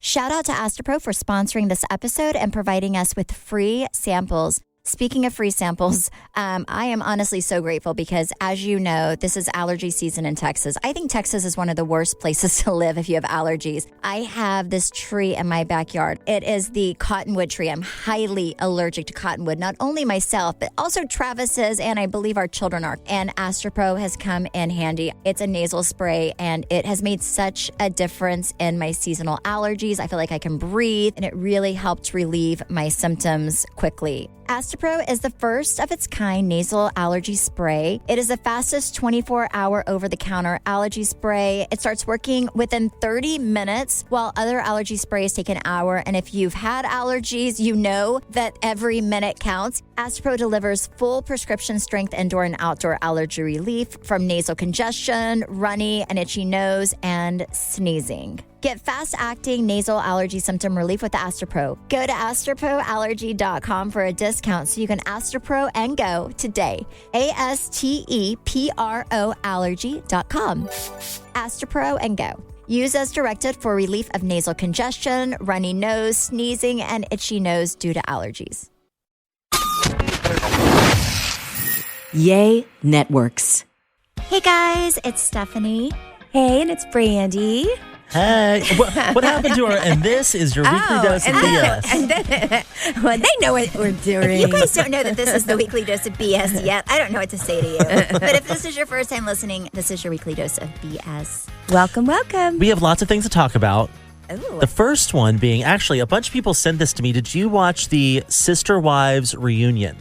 Shout out to Astropro for sponsoring this episode and providing us with free samples. Speaking of free samples, I am honestly so grateful because, as you know, this is allergy season in Texas. I think Texas is one of the worst places to live if you have allergies. I have this tree in my backyard. It is the cottonwood tree. I'm highly allergic to cottonwood, not only myself, but also Travis is, and I believe our children are. And Astropro has come in handy. It's a nasal spray, and it has made such a difference in my seasonal allergies. I feel like I can breathe, and it really helped relieve my symptoms quickly. Astropro is the first of its kind nasal allergy spray. It is the fastest 24-hour over-the-counter allergy spray. It starts working within 30 minutes, while other allergy sprays take an hour. And if you've had allergies, you know that every minute counts. Astropro delivers full prescription strength indoor and outdoor allergy relief from nasal congestion, runny and itchy nose, and sneezing. Get fast-acting nasal allergy symptom relief with Astropro. Go to astroproallergy.com for a discount so you can Astropro and go today. ASTEPRO allergy.com. Astropro and go. Use as directed for relief of nasal congestion, runny nose, sneezing, and itchy nose due to allergies. Yay Networks. Hey guys, it's Stephanie. Hey, and it's Brandi. Hey, what happened to her? And this is your weekly dose of BS. And then, well, they know what we're doing. You guys don't know that this is the weekly dose of BS yet. I don't know what to say to you. But if this is your first time listening, this is your weekly dose of BS. Welcome, welcome. We have lots of things to talk about. Ooh. The first one being, actually, a bunch of people sent this to me. Did you watch the Sister Wives reunion?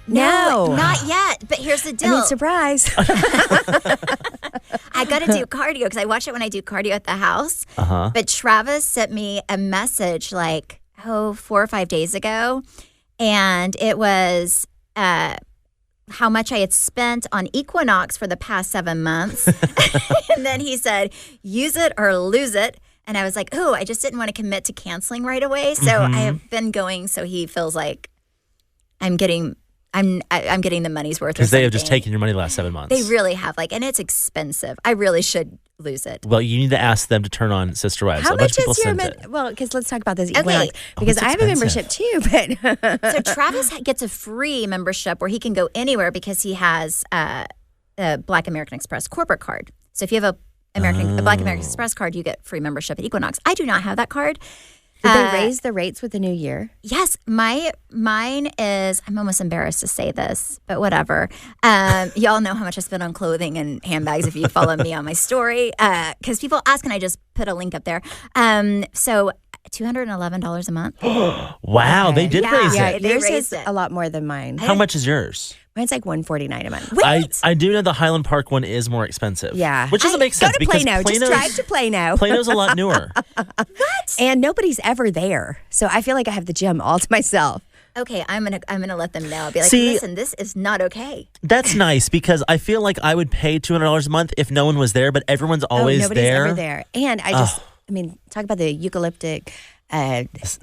No. Not yet. But here's the deal. I mean, surprise. I got to do cardio because I watch it when I do cardio at the house. Uh-huh. But Travis sent me a message 4 or 5 days ago. And it was how much I had spent on Equinox for the past 7 months. And then he said, use it or lose it. And I was like, oh, I just didn't want to commit to canceling right away. So I have been going so he feels like I'm getting the money's worth. Because they have just taken your money the last 7 months. They really have, and it's expensive. I really should lose it. Well, you need to ask them to turn on Sister Wives. How a bunch much of people is your sent it. well, because let's talk about this Okay. Equinox. Because it's I have a membership expensive. too, but So Travis gets a free membership where he can go anywhere because he has a Black American Express corporate card. So if you have a Black American Express card, you get free membership at Equinox. I do not have that card. did they raise the rates with the new year? Yes, mine is. I'm almost embarrassed to say this, but whatever. Y'all know how much I spend on clothing and handbags if you follow me on my story. Because people ask, and I just put a link up there. So $211 a month. Wow, they did raise Yeah, it. They yours raised is it. a lot more than mine. How much is yours? Mine's like $149 a month. I do know the Highland Park one is more expensive. Yeah. Which doesn't make sense Go to because Plano. Just drive to Plano. Plano's a lot newer. What? And nobody's ever there. So I feel like I have the gym all to myself. Okay, I'm gonna let them know. I'll be like, See, listen, this is not okay. That's nice because I feel like I would pay $200 a month if no one was there, but everyone's always nobody's there. ever there. And I talk about the eucalyptic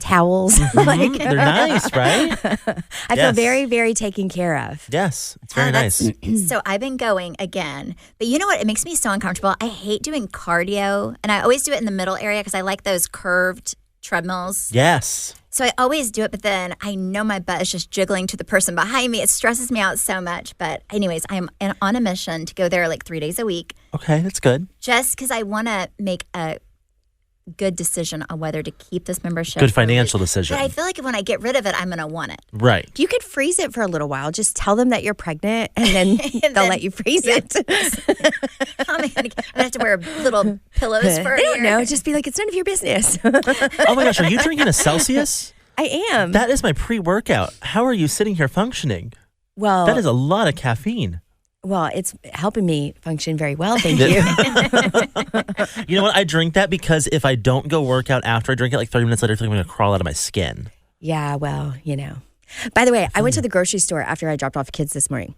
towels. They're nice, right? I feel very, very taken care of. Yes, it's very nice. So I've been going again. But you know what? It makes me so uncomfortable. I hate doing cardio. And I always do it in the middle area because I like those curved treadmills. Yes. So I always do it, but then I know my butt is just jiggling to the person behind me. It stresses me out so much. But anyways, I'm on a mission to go there 3 days a week. Okay, that's good. Just because I want to make a good decision on whether to keep this membership. Good financial decision. But I feel like when I get rid of it, I'm going to want it. Right. You could freeze it for a little while. Just tell them that you're pregnant, and then they'll let you freeze it. I'm going to have to wear little pillows for They a don't year. know. Just be like, it's none of your business. Oh my gosh, are you drinking a Celsius? I am. That is my pre-workout. How are you sitting here functioning? Well, That is a lot of caffeine. Well, it's helping me function very well. Thank you. You know what? I drink that because if I don't go work out after I drink it, 30 minutes later, I feel like I'm going to crawl out of my skin. Yeah, well, By the way, I went to the grocery store after I dropped off kids this morning.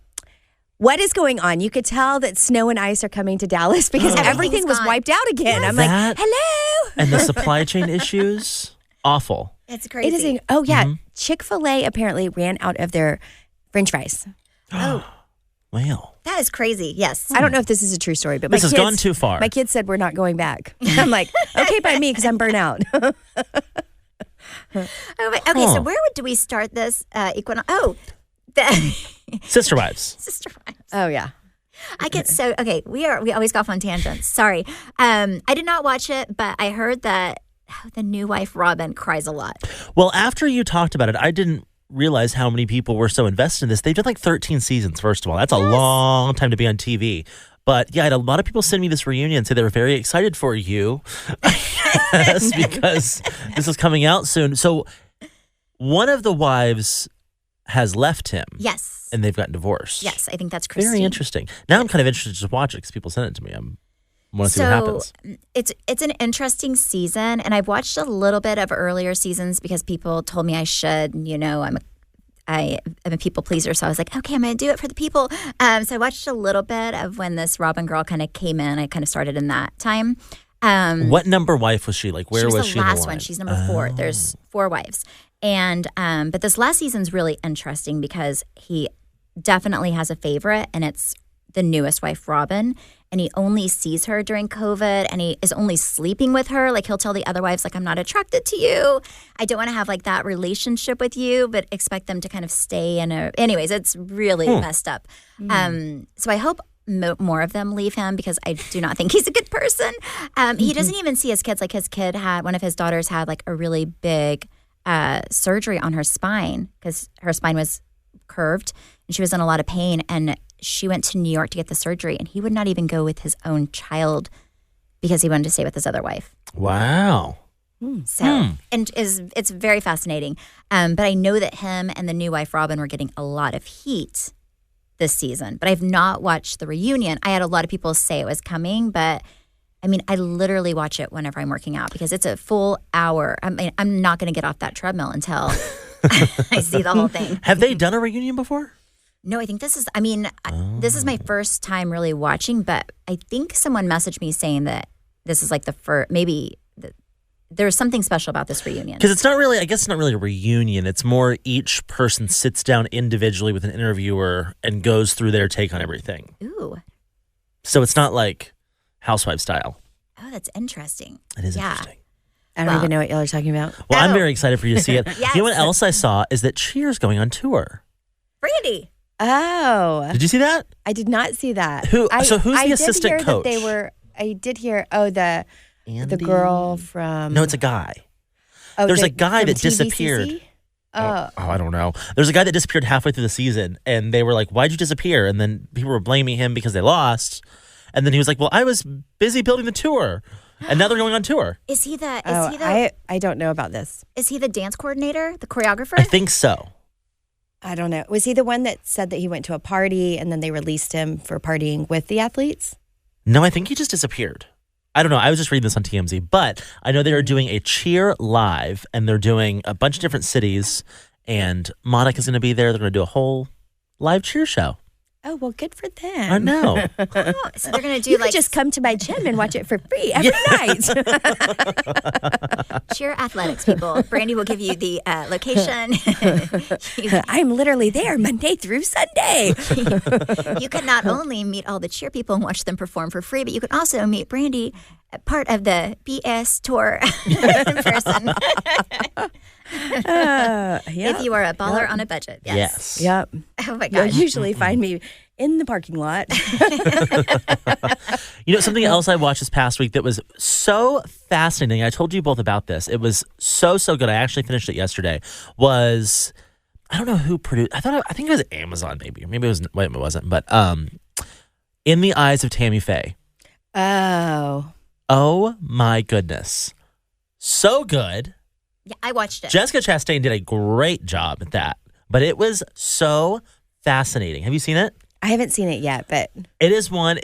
What is going on? You could tell that snow and ice are coming to Dallas because everything was gone. wiped out again. I'm like, hello. And the supply chain issues, awful. It's crazy. It is. Oh, yeah. Chick-fil-A apparently ran out of their French fries. Oh. Well, That is crazy. Yes. I don't know if this is a true story, but this has gone too far. My kids said we're not going back. I'm like, okay, by me, because I'm burnt out. Okay, so where do we start this equinox? Oh, Sister Wives. Sister Wives. Oh, yeah. I get so we always go off on tangents. Sorry. I did not watch it, but I heard that the new wife Robin cries a lot. Well, after you talked about it, I didn't realize how many people were so invested in this. They've done like 13 seasons, first of all. That's a long time to be on TV. But yeah, I had a lot of people send me this reunion and say they were very excited for you because this is coming out soon. So one of the wives has left him. Yes. And they've gotten divorced. Yes, I think that's Christine. Very interesting. Now I'm kind of interested to watch it because people send it to me. I want to see what happens. It's an interesting season, and I've watched a little bit of earlier seasons because people told me I should. You know, I'm a people pleaser, so I was like, okay, I'm going to do it for the people. So I watched a little bit of when this Robin girl kind of came in. I kind of started in that time. What number wife was she? Like, where was she? The last one. She's number 4. There's 4 wives, and but this last season's really interesting because he definitely has a favorite, and it's the newest wife, Robin. And he only sees her during COVID, and he is only sleeping with her. Like, he'll tell the other wives, like, I'm not attracted to you. I don't want to have, like, that relationship with you, but expect them to kind of stay in a... Anyways, it's really messed up. So I hope more of them leave him because I do not think he's a good person. He doesn't even see his kids. Like, his kid had... One of his daughters had, like, a really big surgery on her spine because her spine was curved, and she was in a lot of pain, and she went to New York to get the surgery, and he would not even go with his own child because he wanted to stay with his other wife. Wow. So, and it's very fascinating. But I know that him and the new wife, Robin, were getting a lot of heat this season, but I've not watched the reunion. I had a lot of people say it was coming, but I mean, I literally watch it whenever I'm working out because it's a full hour. I mean, I'm not going to get off that treadmill until I see the whole thing. Have they done a reunion before? No, I think this is my first time really watching, but I think someone messaged me saying that this is like the first, there's something special about this reunion. Because it's not really, I guess it's not really a reunion. It's more each person sits down individually with an interviewer and goes through their take on everything. Ooh. So it's not like Housewife style. Oh, that's interesting. It is interesting. I don't even know what y'all are talking about. Well, I'm very excited for you to see it. Yes. You know what else I saw is that Cheers going on tour. Brandi. Oh. Did you see that? I did not see that. Who's the assistant coach? I did hear, the girl from... No, it's a guy. Oh, There's a guy that disappeared. TVCC? I don't know. There's a guy that disappeared halfway through the season, and they were like, why'd you disappear? And then people were blaming him because they lost. And then he was like, well, I was busy building the tour. And now they're going on tour. Is he the... I don't know about this. Is he the dance coordinator, the choreographer? I think so. I don't know. Was he the one that said that he went to a party and then they released him for partying with the athletes? No, I think he just disappeared. I don't know. I was just reading this on TMZ. But I know they are doing a Cheer live, and they're doing a bunch of different cities. And Monica's going to be there. They're going to do a whole live Cheer show. Oh, well, good for them. I know. So they're going to do you could just come to my gym and watch it for free every night. Cheer athletics, people. Brandi will give you the location. I'm literally there Monday through Sunday. You can not only meet all the cheer people and watch them perform for free, but you can also meet Brandi, part of the BS tour in person. If you are a baller on a budget. Yes. Yep. Oh my You'll gosh. usually find me in the parking lot. You know, something else I watched this past week that was so fascinating. I told you both about this. It was so good. I actually finished it yesterday. I don't know who produced. I think it was Amazon, maybe. Maybe it was. Wait, it wasn't. But In the Eyes of Tammy Faye. Oh my goodness, so good. Yeah, I watched it. Jessica Chastain did a great job at that, but it was so fascinating. Have you seen it? I haven't seen it yet, but it is one.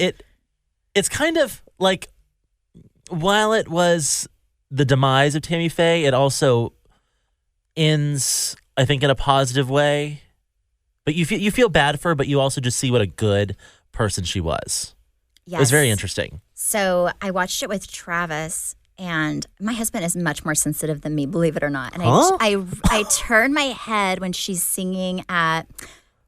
It's kind of like, while it was the demise of Tammy Faye, it also ends, I think, in a positive way. But you feel bad for her, but you also just see what a good person she was. Yes. It was very interesting. So I watched it with Travis. And my husband is much more sensitive than me, believe it or not. And I turn my head when she's singing at,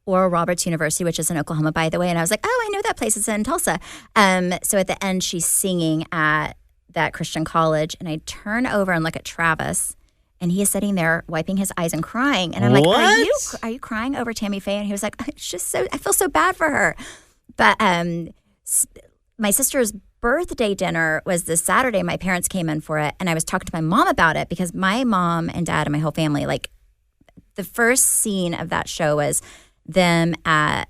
Oral Roberts University, which is in Oklahoma, by the way. And I was like, oh, I know that place. It's in Tulsa. So at the end, she's singing at that Christian college. And I turn over and look at Travis. And he is sitting there wiping his eyes and crying. And I'm like, are you crying over Tammy Faye? And he was like, it's just I feel so bad for her. But my sister's birthday dinner was this Saturday. My parents came in for it. And I was talking to my mom about it because my mom and dad and my whole family, like the first scene of that show was them at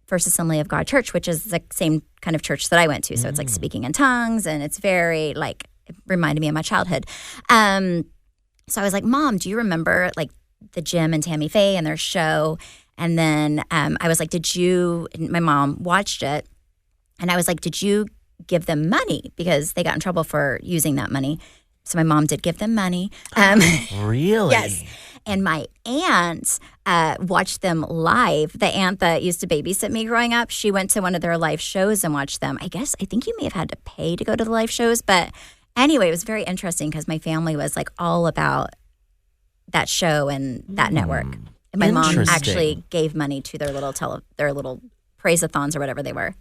First Assembly of God Church, which is the same kind of church that I went to. So it's like speaking in tongues and it's very like, it reminded me of my childhood. So I was like, Mom, do you remember like the Jim and Tammy Faye and their show? And then I was like, my mom watched it. And I was like, did you give them money? Because they got in trouble for using that money. So my mom did give them money. Really? Yes. And my aunt watched them live. The aunt that used to babysit me growing up, she went to one of their live shows and watched them. I think you may have had to pay to go to the live shows, but anyway, it was very interesting because my family was like all about that show and that network. And my mom actually gave money to their little praise-a-thons or whatever they were.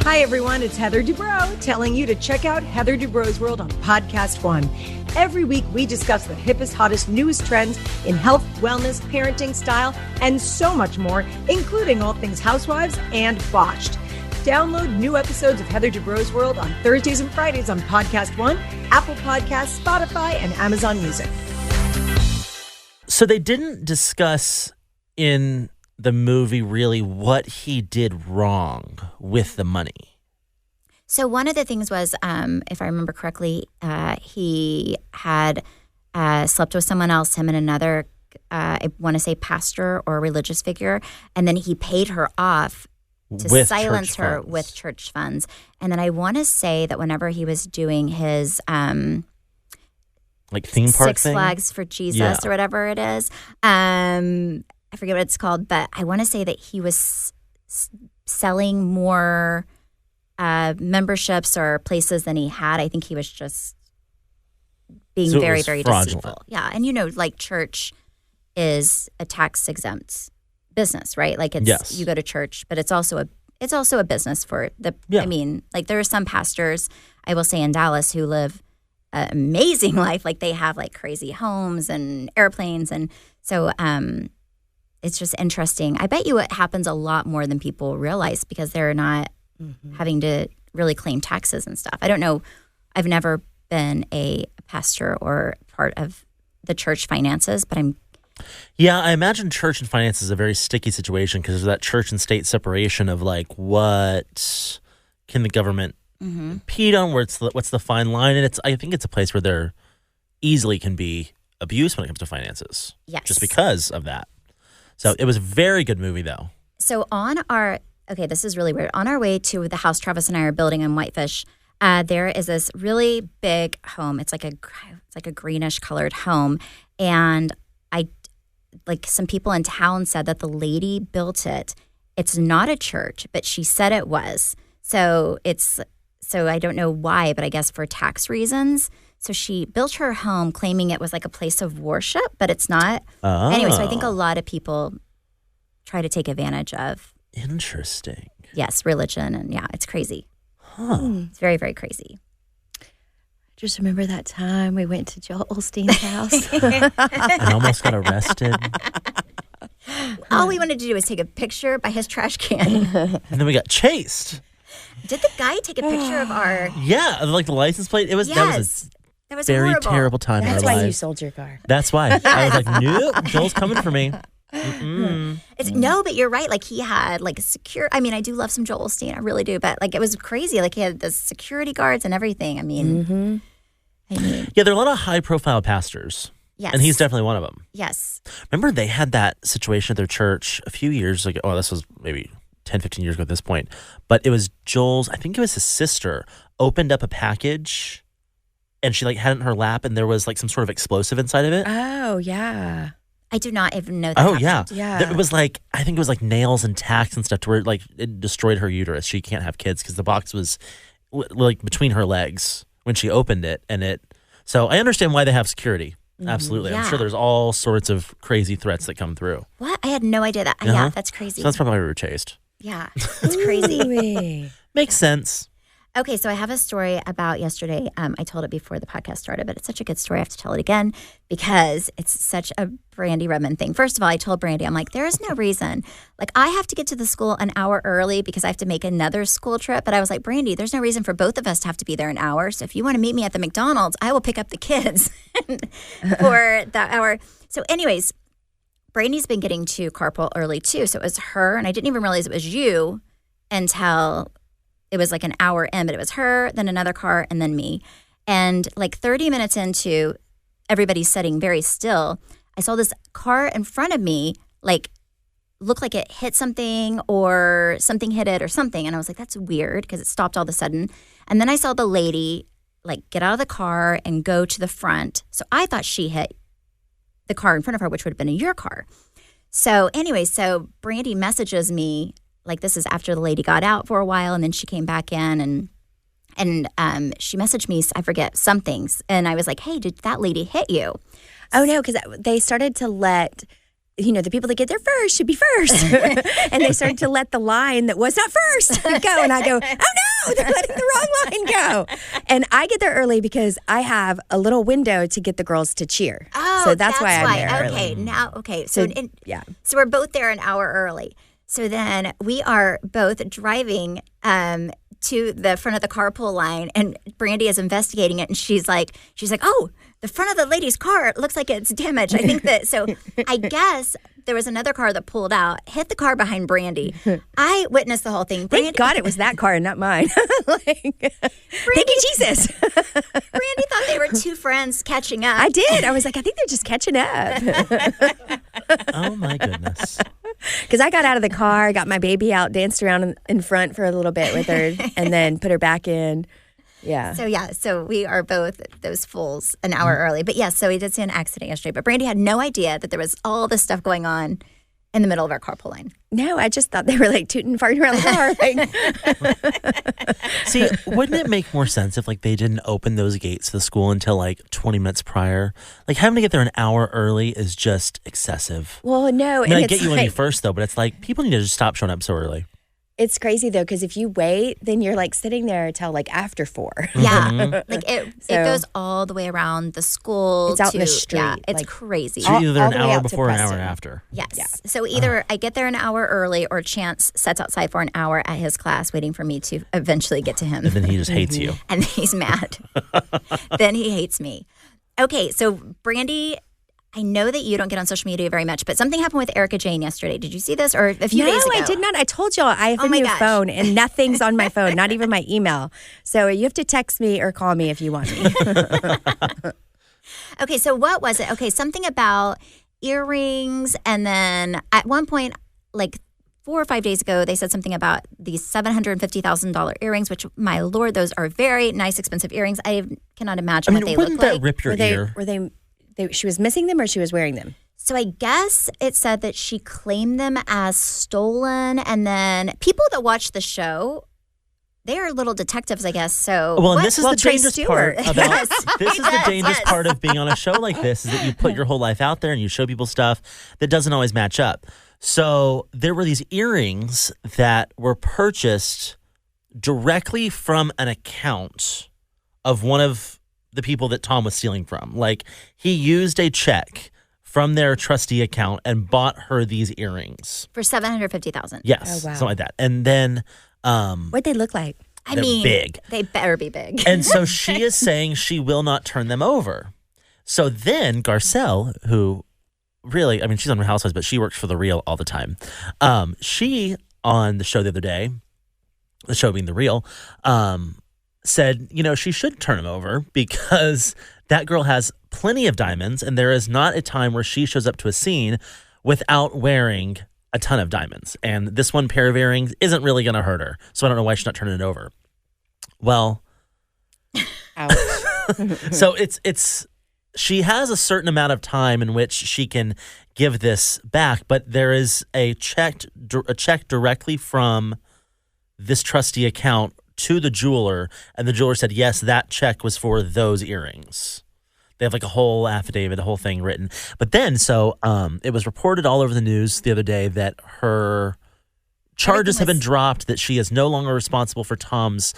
Hi, everyone. It's Heather Dubrow telling you to check out Heather Dubrow's World on Podcast One. Every week, we discuss the hippest, hottest, newest trends in health, wellness, parenting, style, and so much more, including all things housewives and botched. Download new episodes of Heather Dubrow's World on Thursdays and Fridays on Podcast One, Apple Podcasts, Spotify, and Amazon Music. So they didn't discuss in the movie really what he did wrong with the money. So one of the things was, if I remember correctly, he had slept with someone else, him and another, I want to say pastor or religious figure, and then he paid her off to with silence her with church funds. And then I want to say that whenever he was doing his like theme park Six thing? Flags for Jesus or whatever it is, I forget what it's called, but I want to say that he was selling more memberships or places than he had. I think he was just being very, very deceitful. Yeah, and like church is a tax exempt business, right? Like it's you go to church, but it's also a business for the. I mean, like there are some pastors I will say in Dallas who live an amazing life. Like they have like crazy homes and airplanes, and so it's just interesting. I bet you it happens a lot more than people realize because they're not having to really claim taxes and stuff. I don't know. I've never been a pastor or part of the church finances, but Yeah, I imagine church and finance is a very sticky situation because there's that church and state separation of like what can the government impede on, what's the fine line, and I think it's a place where there easily can be abuse when it comes to finances. Yes, just because of that. So it was a very good movie, though. So this is really weird. On our way to the house Travis and I are building in Whitefish, there is this really big home. It's like a greenish colored home, and some people in town said that the lady built it. It's not a church, but she said it was. So I don't know why, but I guess for tax reasons. So she built her home claiming it was like a place of worship, but it's not. Oh. Anyway, so I think a lot of people try to take advantage of. Interesting. Yes, religion. And yeah, it's crazy. It's very, very crazy. Just remember that time we went to Joel Osteen's house. And almost got arrested. All we wanted to do was take a picture by his trash can. And then we got chased. Did the guy take a picture of our... Yeah, like the license plate. That was a very horrible. Terrible time in our lives. That's why you sold your car. That's why. I was like, nope, Joel's coming for me. No, but you're right. Like he had like I mean, I do love some Joel Osteen. I really do. But like it was crazy. Like he had the security guards and everything. I mean, yeah, there are a lot of high profile pastors. Yes. And he's definitely one of them. Yes. Remember they had that situation at their church a few years ago. Oh, this was maybe 10, 15 years ago at this point. But it was I think it was his sister, opened up a package and she like had it in her lap and there was like some sort of explosive inside of it. Oh, yeah. I do not even know that. Oh, happened. Yeah. It was like, I think it was like nails and tacks and stuff to where like it destroyed her uterus. She can't have kids because the box was like between her legs when she opened it. So I understand why they have security. Absolutely. I'm Yeah. sure there's all sorts of crazy threats that come through. What? I had no idea that. Uh-huh. Yeah, that's crazy. So that's probably why we were chased. Yeah, it's crazy. Ooh. Makes sense. Okay, so I have a story about yesterday. I told it before the podcast started, but it's such a good story. I have to tell it again because it's such a Brandi Redmond thing. First of all, I told Brandi, I'm like, there is no reason. Like, I have to get to the school an hour early because I have to make another school trip. But I was like, Brandi, there's no reason for both of us to have to be there an hour. So if you want to meet me at the McDonald's, I will pick up the kids for that hour. So anyways, Brandy's been getting to carpool early too. So it was her, and I didn't even realize it was you until it was like an hour in, but it was her, then another car, and then me. And like 30 minutes into everybody sitting very still, I saw this car in front of me, like, look like it hit something or something hit it or something. And I was like, that's weird because it stopped all of a sudden. And then I saw the lady, like, get out of the car and go to the front. So I thought she hit the car in front of her, which would have been your car. So anyway, so Brandi messages me, like, this is after the lady got out for a while, and then she came back in, and she messaged me, I forget, some things. And I was like, hey, did that lady hit you? Oh, no, because they started to let, the people that get there first should be first. And they started to let the line that was not first go. And I go, oh, no, they're letting the wrong line go. And I get there early because I have a little window to get the girls to cheer. Oh, so that's why I'm there Okay, early. now, okay. So, yeah. So we're both there an hour early. So then we are both driving to the front of the carpool line, and Brandi is investigating it, and she's like, oh, the front of the lady's car looks like it's damaged. I think that, so I guess there was another car that pulled out, hit the car behind Brandi. I witnessed the whole thing. Thank God it was that car and not mine. Thank you, Jesus. Brandi thought they were two friends catching up. I did. I was like, I think they're just catching up. Oh, my goodness. Because I got out of the car, got my baby out, danced around in front for a little bit with her, and then put her back in. Yeah. So we are both those fools an hour early. But yes, so we did see an accident yesterday. But Brandi had no idea that there was all this stuff going on in the middle of our carpool line. No, I just thought they were like tooting and farting around the car. Like. See, wouldn't it make more sense if, like, they didn't open those gates to the school until like 20 minutes prior? Like, having to get there an hour early is just excessive. Well, no. I mean, and I it's get you when you like, first, though, but it's like people need to just stop showing up so early. It's crazy, though, because if you wait, then you're like sitting there until like after 4. Yeah. Like it goes all the way around the school. It's out in the street. Yeah, it's like, crazy. So you're either there all an the way hour out to before or an hour Preston. after. Yes. Yeah. So either I get there an hour early, or Chance sits outside for an hour at his class waiting for me to eventually get to him. And then he just hates you. And he's mad. Then he hates me. Okay, so Brandi, I know that you don't get on social media very much, but something happened with Erica Jane yesterday. Did you see this? Or a few days ago? No, I did not. I told y'all I have a new gosh. phone, and nothing's on my phone, not even my email. So you have to text me or call me if you want me. Okay, so what was it? Okay, something about earrings, and then at one point, like 4 or 5 days ago, they said something about these $750,000 earrings, which, my Lord, those are very nice, expensive earrings. I cannot imagine what they look wouldn't that like. rip your ear? Were they? She was missing them, or she was wearing them? So I guess it said that she claimed them as stolen, and then people that watch the show, they are little detectives, I guess. So Well, and this is the Trey dangerous Stewart. part about Yes, this he is the does, dangerous yes. part of being on a show like this, is that you put your whole life out there and you show people stuff that doesn't always match up. So there were these earrings that were purchased directly from an account of one of the people that Tom was stealing from. Like, he used a check from their trustee account and bought her these earrings. for $750,000. Yes, Oh, wow. something like that. And then What'd they look like? I They're mean, big. They better be big. And so she is saying she will not turn them over. So then Garcelle, who really, I mean, she's on Real Housewives, but she works for The Real all the time. She, on the show the other day, the show being The Real, said, she should turn them over because that girl has plenty of diamonds, and there is not a time where she shows up to a scene without wearing a ton of diamonds. And this one pair of earrings isn't really going to hurt her. So I don't know why she's not turning it over. Well, Ouch. so it's she has a certain amount of time in which she can give this back, but there is a check directly from this trustee account to the jeweler, and the jeweler said, yes, that check was for those earrings. They have like a whole affidavit, a whole thing written. But then, it was reported all over the news the other day that her charges have been dropped, that she is no longer responsible for Tom's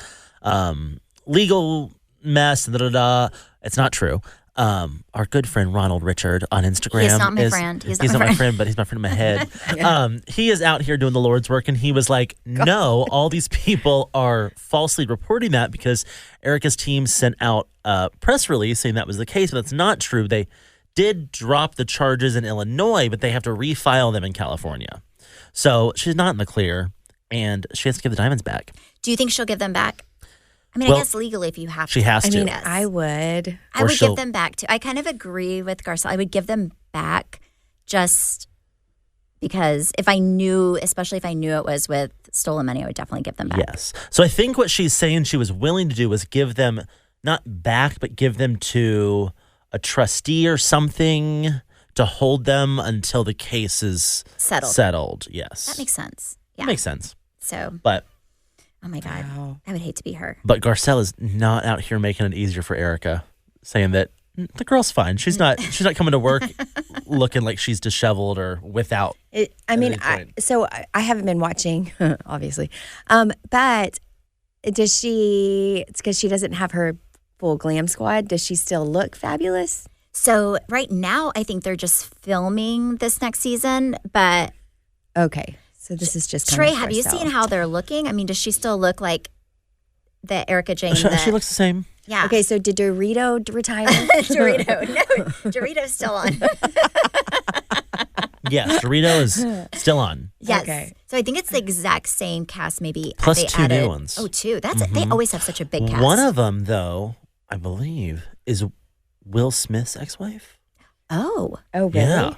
legal mess. It's not true. Our good friend Ronald Richard on Instagram. He's not my friend. He's not my friend, but he's my friend in my head. He is out here doing the Lord's work, and he was like, no, all these people are falsely reporting that because Erica's team sent out a press release saying that was the case, but that's not true. They did drop the charges in Illinois, but they have to refile them in California. So she's not in the clear, and she has to give the diamonds back. Do you think she'll give them back? I mean, I guess legally, if you have to. She has to. I mean, I would. I would give them back, too. I kind of agree with Garcelle. I would give them back just because especially if I knew it was with stolen money, I would definitely give them back. Yes. So I think what she's saying she was willing to do was give them, not back, but give them to a trustee or something to hold them until the case is settled. Yes. That makes sense. Yeah. That makes sense. So. But. Oh my God. Wow. I would hate to be her. But Garcelle is not out here making it easier for Erica, saying that the girl's fine. She's not coming to work looking like she's disheveled or without. I haven't been watching, obviously. But does she, it's because she doesn't have her full glam squad, does she still look fabulous? So right now, I think they're just filming this next season, but. Okay. So this is just Trey, have you seen how they're looking? I mean, does she still look like the Erica Jane? She looks the same. Yeah. Okay, so did Dorito retire? Dorito's still on. Yes, Dorito is still on. Yes. Okay. So I think it's the exact same cast, maybe. Plus two new ones. Oh, two. That's They always have such a big cast. One of them, though, I believe, is Will Smith's ex-wife. Oh. Oh, really? Yeah.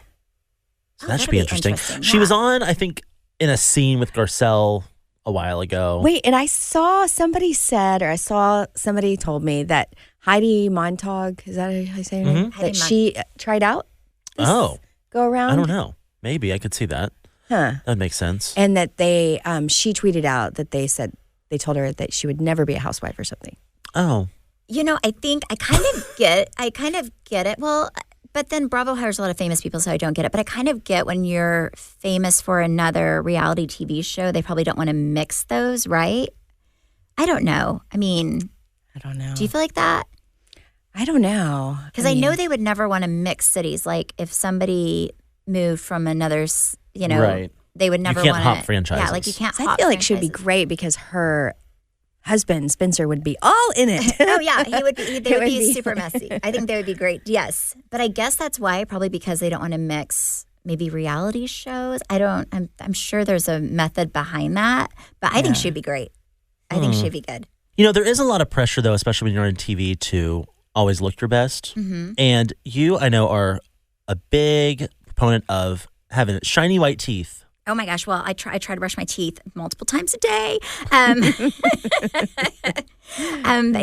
So that should be interesting. She was on, I think, in a scene with Garcelle a while ago. Wait, and I saw somebody told me that Heidi Montag, is that how you say her name? That she tried out go around? I don't know. Maybe I could see that. Huh. That makes sense. And that she tweeted out that they told her that she would never be a housewife or something. Oh. I think I kind of get it. Well, but then Bravo hires a lot of famous people, so I don't get it. But I kind of get when you're famous for another reality TV show, they probably don't want to mix those, right? I don't know. I mean, I don't know. Do you feel like that? I don't know. Because I know they would never want to mix cities. Like if somebody moved from another, right. They would never want to. You can't hop franchises. Yeah, like you can't. I feel like she would be great because her husband Spencer would be all in it. Oh yeah, they would be super messy. I think they would be great. Yes, but I guess that's why, probably because they don't want to mix maybe reality shows. I'm sure there's a method behind that, but I think she'd be great. I think she'd be good. There is a lot of pressure though, especially when you're on TV, to always look your best. Mm-hmm. And you, I know, are a big proponent of having shiny white teeth. Oh my gosh! Well, I try to brush my teeth multiple times a day.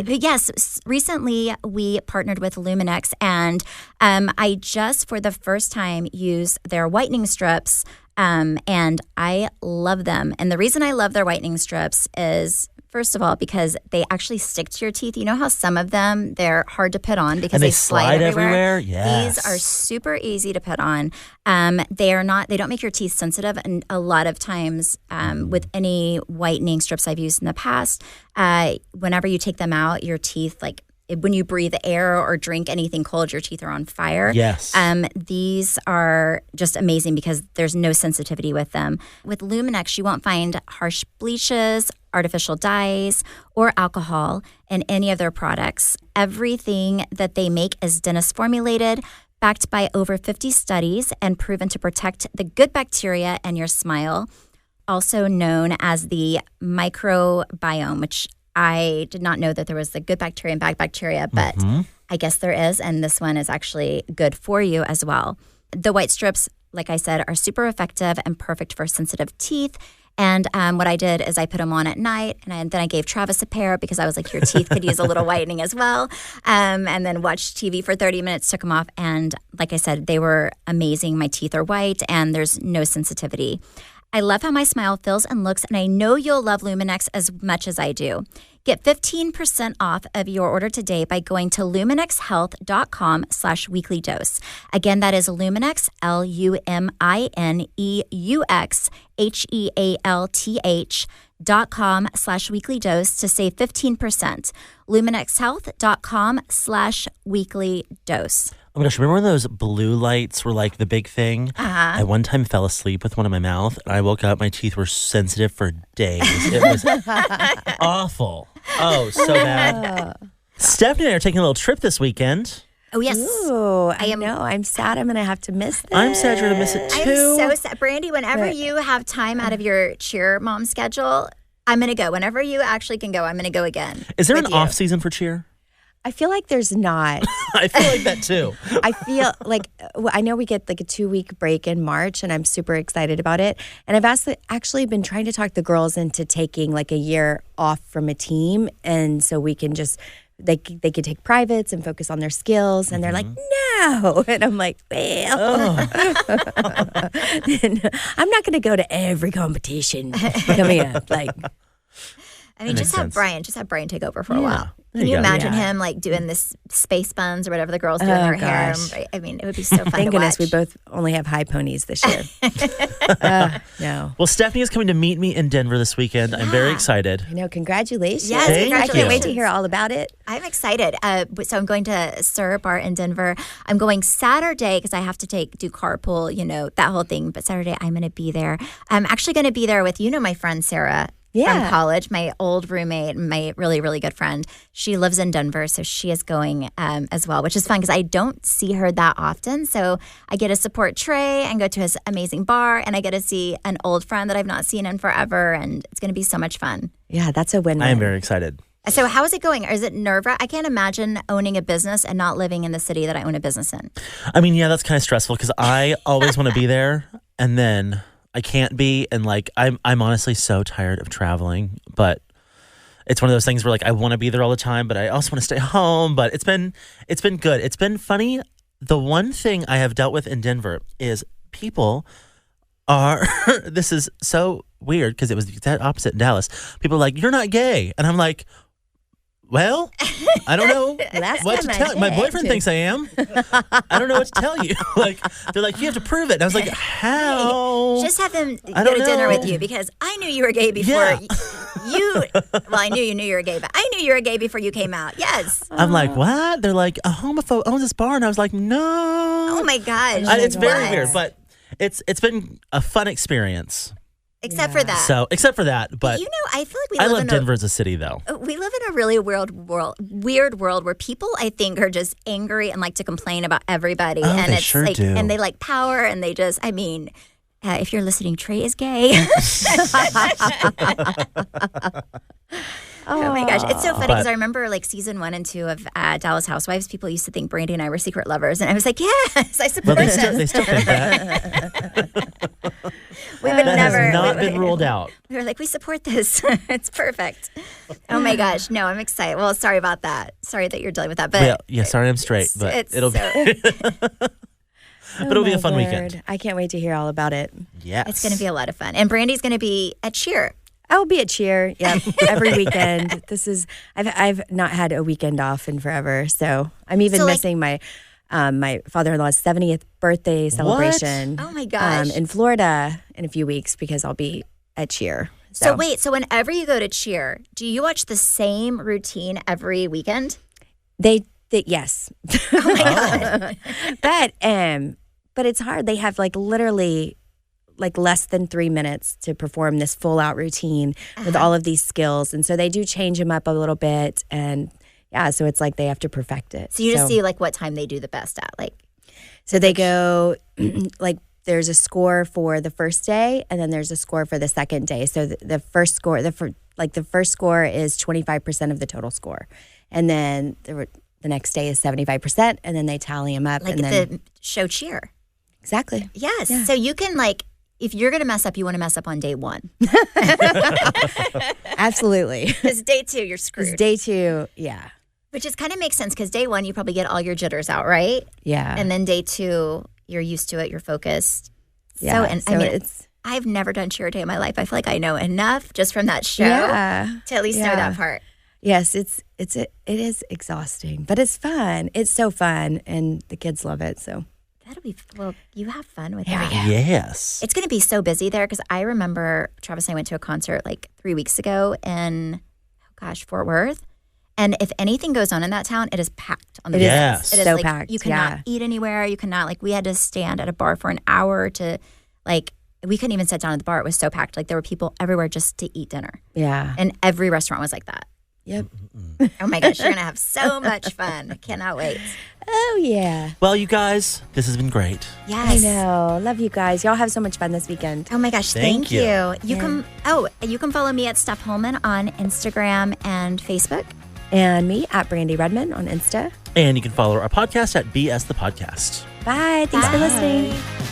But yes, recently we partnered with Luminex, and I just for the first time used their whitening strips, and I love them. And the reason I love their whitening strips is, first of all, because they actually stick to your teeth. You know how some of them, they're hard to put on because they slide everywhere? Yes. These are super easy to put on. They don't make your teeth sensitive. And a lot of times with any whitening strips I've used in the past, whenever you take them out, your teeth, like when you breathe air or drink anything cold, your teeth are on fire. Yes. These are just amazing because there's no sensitivity with them. With Luminex, you won't find harsh bleaches, artificial dyes, or alcohol in any of their products. Everything that they make is dentist formulated, backed by over 50 studies, and proven to protect the good bacteria in your smile, also known as the microbiome, which I did not know that there was the good bacteria and bad bacteria, but I guess there is, and this one is actually good for you as well. The white strips, like I said, are super effective and perfect for sensitive teeth. And what I did is I put them on at night, and then I gave Travis a pair because I was like, your teeth could use a little whitening as well. And then watched TV for 30 minutes, took them off, and like I said, they were amazing. My teeth are white, and there's no sensitivity. I love how my smile feels and looks, and I know you'll love Luminex as much as I do. Get 15% off of your order today by going to luminexhealth.com/weeklydose. Again, that is Luminex, LuminexHealth.com/weeklydose to save 15%. luminexhealth.com/weeklydose. Oh my gosh, remember when those blue lights were like the big thing? I one time fell asleep with one in my mouth, and I woke up, my teeth were sensitive for days. It was awful. Oh, so bad. Stephanie and I are taking a little trip this weekend. Oh, yes. Ooh, I know. I'm sad I'm going to have to miss this. I'm sad you're going to miss it, too. I'm so sad. Brandi, whenever you have time out of your cheer mom schedule, I'm going to go. Whenever you actually can go, I'm going to go again. Is there an off season for cheer? I feel like there's not. I feel like that too. I feel like, I know we get like a 2-week break in March, and I'm super excited about it. And I've actually been trying to talk the girls into taking like a year off from a team. And so we can just, they could take privates and focus on their skills. And they're like, no. And I'm like, well, I'm not going to go to every competition coming up. Like, I mean, just have Brian take over for a while. Can you imagine him like doing this space buns or whatever the girls do in their hair? I mean, it would be so fun to watch. Thank goodness we both only have high ponies this year. No. Well, Stephanie is coming to meet me in Denver this weekend. I'm very excited. I know. Congratulations. Yes, congratulations. I can't wait to hear all about it. I'm excited. So I'm going to Sir Bar in Denver. I'm going Saturday because I have to do carpool, that whole thing. But Saturday I'm going to be there. I'm actually going to be there with, my friend Sarah. From college, my old roommate, my really, really good friend. She lives in Denver, so she is going as well, which is fun because I don't see her that often. So I get to support Trey and go to his amazing bar, and I get to see an old friend that I've not seen in forever, and it's going to be so much fun. Yeah, that's a win-win. I am very excited. So how is it going? Or is it nerve-wracking? I can't imagine owning a business and not living in the city that I own a business in. I mean, yeah, that's kind of stressful because I always want to be there, and then I can't be, and like I'm honestly so tired of traveling, but it's one of those things where like I want to be there all the time, but I also want to stay home. But it's been good. It's been funny. The one thing I have dealt with in Denver is people are this is so weird because it was the exact opposite in Dallas. People are like, you're not gay, and I'm like, well, I don't know what to tell you. My boyfriend thinks I am. I don't know what to tell you. They're like, you have to prove it. And I was like, how? Just have them go to dinner with you because I knew you were gay before you. Well, I knew you knew you were gay, but I knew you were gay before you came out. Yes. I'm like, what? They're like, a homophobe owns this bar, and I was like, no. Oh my gosh. It's very weird, but it's been a fun experience. Except for that. So, except for that, but I feel like I love Denver as a city, though. We live in a really weird world where people, I think, are just angry and like to complain about everybody. Oh, and they it's sure like, do. And they like power, and they just, I mean, if you're listening, Trey is gay. Oh my gosh, it's so funny because I remember like season 1 and 2 of Dallas Housewives. People used to think Brandi and I were secret lovers, and I was like, yes, I support Well, this. they still think that. We would that never. has not been ruled out. We were like, we support this. It's perfect. Oh my gosh, no, I'm excited. Well, sorry about that. Sorry that you're dealing with that, but sorry I'm straight, but it'll be. But it'll be a fun weekend. I can't wait to hear all about it. Yes. It's going to be a lot of fun. And Brandi's going to be at cheer. I will be at cheer, every weekend. I've not had a weekend off in forever, so I'm even missing my father-in-law's 70th birthday celebration. Oh my gosh! In Florida in a few weeks because I'll be at cheer. So wait, so whenever you go to cheer, do you watch the same routine every weekend? Yes. Oh my god! But it's hard. They have like literally like less than 3 minutes to perform this full out routine with all of these skills. And so they do change them up a little bit. And so it's like they have to perfect it. So you just see like what time they do the best at. So they go like there's a score for the first day and then there's a score for the second day. So the first score, the first score is 25% of the total score. And then the next day is 75%. And then they tally them up. Like and then the show cheer. Exactly. Yes. Yeah. So you can if you're going to mess up, you want to mess up on day 1. Absolutely. Because day 2, you're screwed. Because day 2, yeah. Which just kind of makes sense because day 1, you probably get all your jitters out, right? Yeah. And then day 2, you're used to it, you're focused. Yeah. So, I mean, I've never done cheer day in my life. I feel like I know enough just from that show to at least know that part. Yes, it is exhausting, but it's fun. It's so fun, and the kids love it. So that'll be you have fun with that. Yes, it's going to be so busy there because I remember Travis and I went to a concert like 3 weeks ago in Fort Worth. And if anything goes on in that town, it is packed on the weekends. It is so like, packed. You cannot eat anywhere. You cannot, like, we had to stand at a bar for an hour to, like, we couldn't even sit down at the bar. It was so packed. Like, there were people everywhere just to eat dinner. Yeah. And every restaurant was like that. Yep. Oh my gosh, you're going to have so much fun. I cannot wait. Oh, yeah. Well, you guys, this has been great. Yes. I know. Love you guys. Y'all have so much fun this weekend. Oh my gosh, thank you. You can follow me at Steph Holman on Instagram and Facebook. And me at Brandi Redmond on Insta. And you can follow our podcast at BS the Podcast. Bye. Thanks for listening.